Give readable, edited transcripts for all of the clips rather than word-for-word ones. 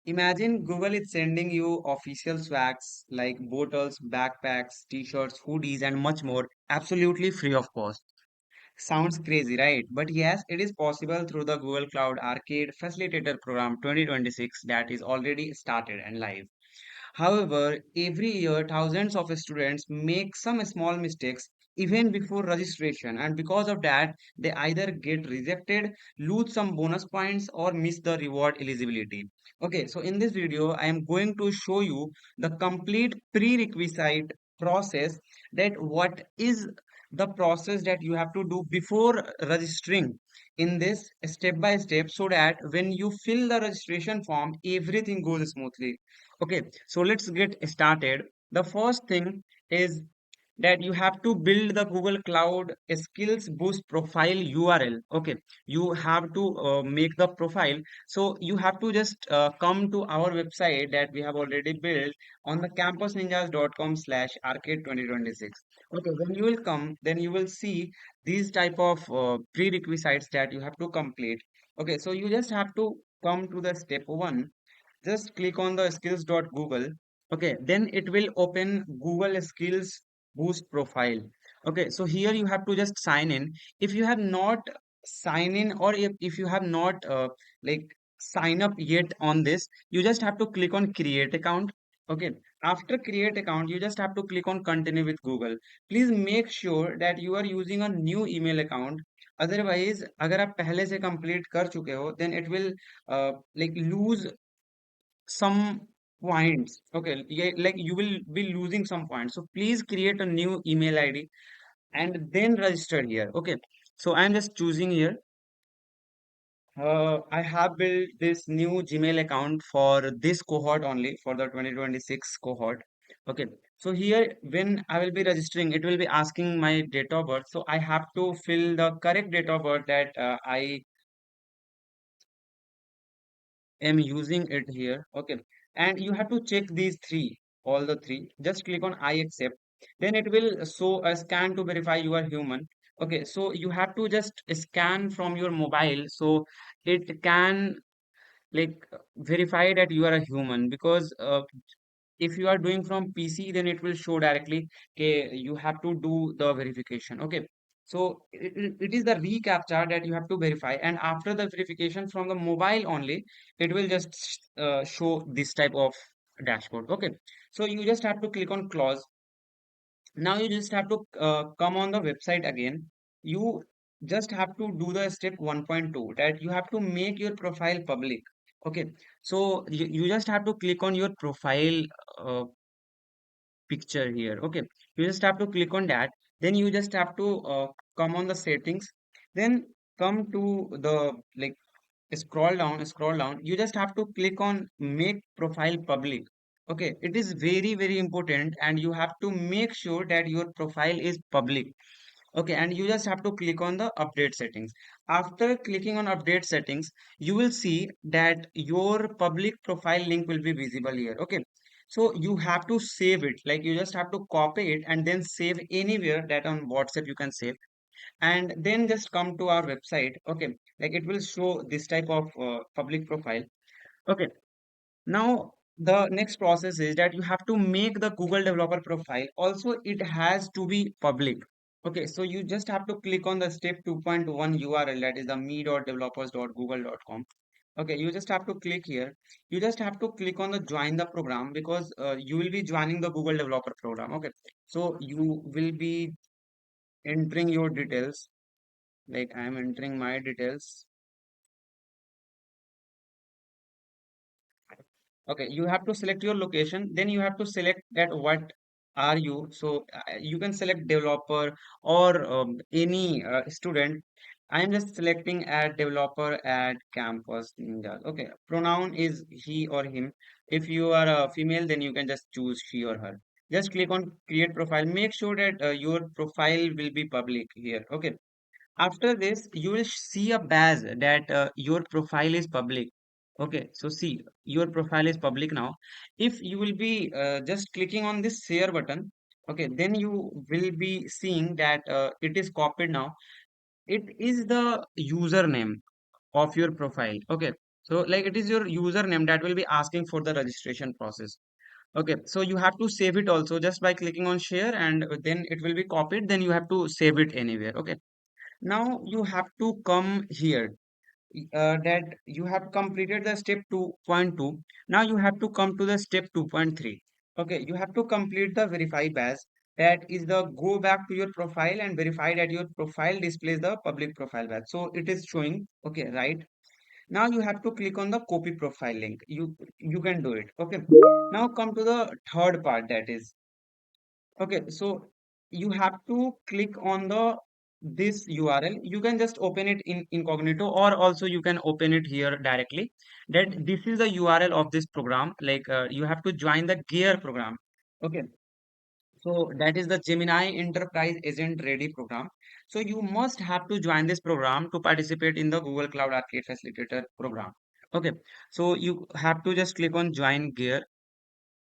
Imagine Google is sending you official swags like bottles, backpacks, t-shirts, hoodies, and much more, absolutely free of cost. Sounds crazy, right? But yes, it is possible through the Google Cloud Arcade Facilitator program 2026 that is already started and live. However, every year thousands of students make some small mistakes even before registration, and because of that, they either get rejected, lose some bonus points, or miss the reward eligibility. Okay, so in this video, I am going to show you the complete prerequisite process, that what is the process that you have to do before registering in this step by step, so that when you fill the registration form everything goes smoothly. Okay, so let's get started. The first thing is that you have to build the Google Cloud Skills Boost profile URL. Okay, you have to make the profile. So you have to just come to our website that we have already built on the campusninjas.com/arcade 2026. Okay, when you will come, then you will see these type of prerequisites that you have to complete. Okay, so you just have to come to the step one, just click on the skills.google. Okay, then it will open Google Skills Boost profile. Okay, so here you have to just sign in. If you have not sign in, or if you have not like sign up yet on this, you just have to click on create account. Okay, after create account you just have to click on continue with Google. Please make sure that you are using a new email account. Otherwise अगर आप पहले से complete कर चुके हो, then it will like lose some points. Okay, yeah, like you will be losing some points, so please create a new email ID and then register here. Okay, so I'm just choosing here. I have built this new Gmail account for this cohort only, for the 2026 cohort. Okay, so here when I will be registering, it will be asking my date of birth, so I have to fill the correct date of birth that I am using it here. Okay, and you have to check these three, all the three. Just click on I accept. Then it will show a scan to verify you are human. Okay, so you have to just scan from your mobile, so it can like verify that you are a human, because if you are doing from PC, then it will show directly, okay, you have to do the verification. Okay, so it is the reCAPTCHA that you have to verify, and after the verification from the mobile only, it will just show this type of dashboard. Okay, so you just have to click on close. Now you just have to come on the website again. You just have to do the step 1.2, that you have to make your profile public. Okay, so you just have to click on your profile uh, picture here. Okay, you just have to click on that. Then you just have to come on the settings, then come to the like scroll down. You just have to click on make profile public. Okay, it is very very important, and you have to make sure that your profile is public. Okay, and you just have to click on the update settings. After clicking on update settings, you will see that your public profile link will be visible here. Okay, so you have to save it, like you just have to copy it and then save anywhere, that on WhatsApp you can save, and then just come to our website. Okay, like it will show this type of public profile. Okay, now the next process is that you have to make the Google developer profile also, it has to be public. Okay, so you just have to click on the step 2.1 URL, that is the me.developers.google.com. Okay, you just have to click here. You just have to click on the join the program, because you will be joining the Google developer program. Okay, so you will be entering your details, like I am entering my details. Okay, you have to select your location, then you have to select that what are you. So you can select developer or any student. I am just selecting at developer at campus ninjas. Okay, pronoun is he or him. If you are a female, then you can just choose she or her. Just click on create profile. Make sure that your profile will be public here. Okay, after this, you will see a badge that your profile is public. Okay, so see, your profile is public now. If you will be just clicking on this share button, okay, then you will be seeing that it is copied now. It is the username of your profile. Okay, So like it is your username that will be asking for the registration process. Okay, so you have to save it also just by clicking on share, and then it will be copied. Then you have to save it anywhere. Okay, now you have to come here, that you have completed the step 2.2. Now you have to come to the step 2.3. Okay, you have to complete the verify badge. That is the go back to your profile and verify that your profile displays the public profile badge. So it is showing. Okay, right. Now you have to click on the copy profile link. You can do it. Okay. Now come to the third part, that is, okay, so you have to click on the this URL. You can just open it in incognito, or also you can open it here directly. That this is the URL of this program. Like you have to join the gear program. Okay, so that is the Gemini Enterprise Agent Ready program. So you must have to join this program to participate in the Google Cloud Arcade Facilitator program. Okay, so you have to just click on join gear.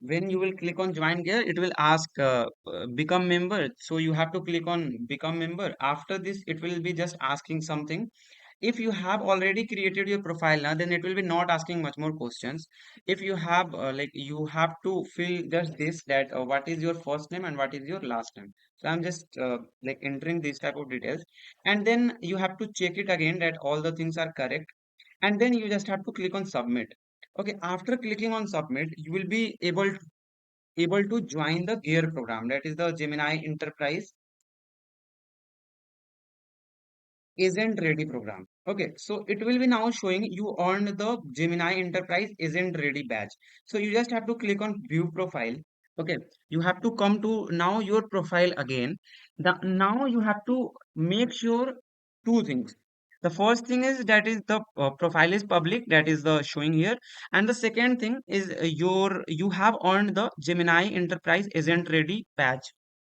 When you will click on join gear, it will ask become member. So you have to click on become member. After this, it will be just asking something. If you have already created your profile now, then it will be not asking much more questions. If you have like you have to fill just this, that what is your first name and what is your last name. So I'm just like entering these type of details, and then you have to check it again that all the things are correct, and then you just have to click on submit. Okay, after clicking on submit, you will be able to join the gear program, that is the Gemini Enterprise Agent Ready program. Okay, so it will be now showing you earned the Gemini Enterprise Agent Ready badge. So you just have to click on view profile. Okay, you have to come to now your profile again. Now you have to make sure two things. The first thing is that is the profile is public, that is the showing here, and the second thing is you have earned the Gemini Enterprise Agent Ready badge.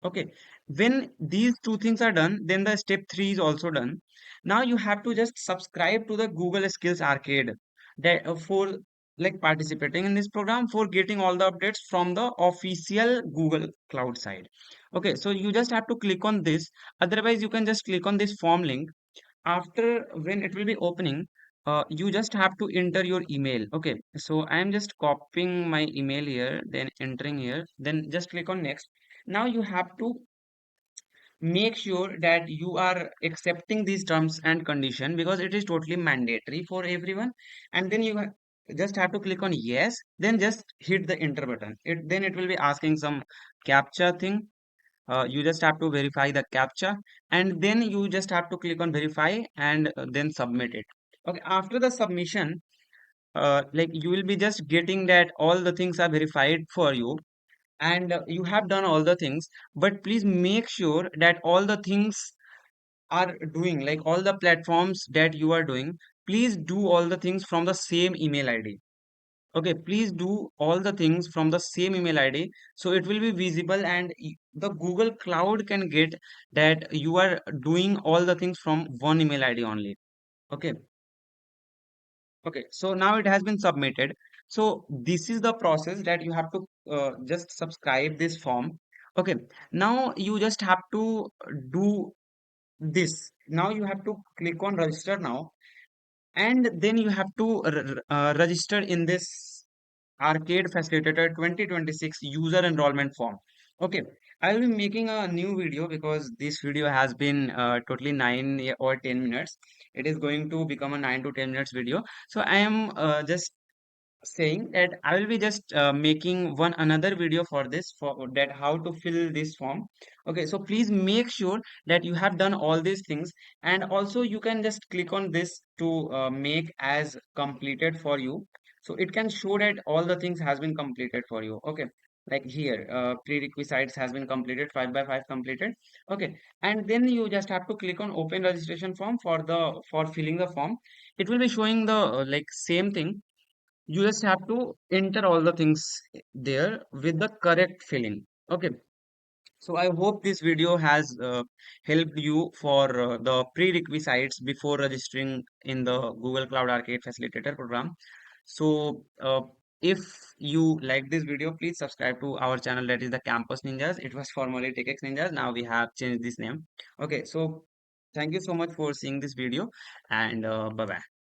Okay, when these two things are done, then the step 3 is also done. Now you have to just subscribe to the Google Skills Arcade, that for like participating in this program, for getting all the updates from the official Google Cloud side. Okay, so you just have to click on this. Otherwise, you can just click on this form link. After when it will be opening, you just have to enter your email. Okay, so I am just copying my email here, then entering here, then just click on next. Now you have to make sure that you are accepting these terms and condition, because it is totally mandatory for everyone. And then you just have to click on yes, then just hit the enter button. Then it will be asking some captcha thing. You just have to verify the captcha, and then you just have to click on verify, and then submit it. Okay, after the submission, like you will be just getting that all the things are verified for you, and you have done all the things. But please make sure that all the things are doing, like all the platforms that you are doing, please do all the things from the same email ID. Okay, please do all the things from the same email ID, so it will be visible, and the Google Cloud can get that you are doing all the things from one email ID only. Okay, okay, so now it has been submitted. So this is the process that you have to just subscribe this form. Okay, now you just have to do this. Now you have to click on register now, and then you have to register in this Arcade Facilitator 2026 user enrollment form. Okay, I'll be making a new video because this video has been totally 9 or 10 minutes. It is going to become a 9 to 10 minutes video. So I am just saying that I will be just making one another video for this, for that how to fill this form. Okay, so please make sure that you have done all these things, and also you can just click on this to make as completed for you. So it can show that all the things has been completed for you. Okay, like here prerequisites has been completed, 5 by 5 completed. Okay, and then you just have to click on open registration form for filling the form. It will be showing the like same thing. You just have to enter all the things there with the correct filling. Okay, so I hope this video has helped you for the prerequisites before registering in the Google Cloud Arcade Facilitator program. So if you like this video, please subscribe to our channel, that is the Campus Ninjas. It was formerly TechX Ninjas, now we have changed this name. Okay, so thank you so much for seeing this video, and bye bye.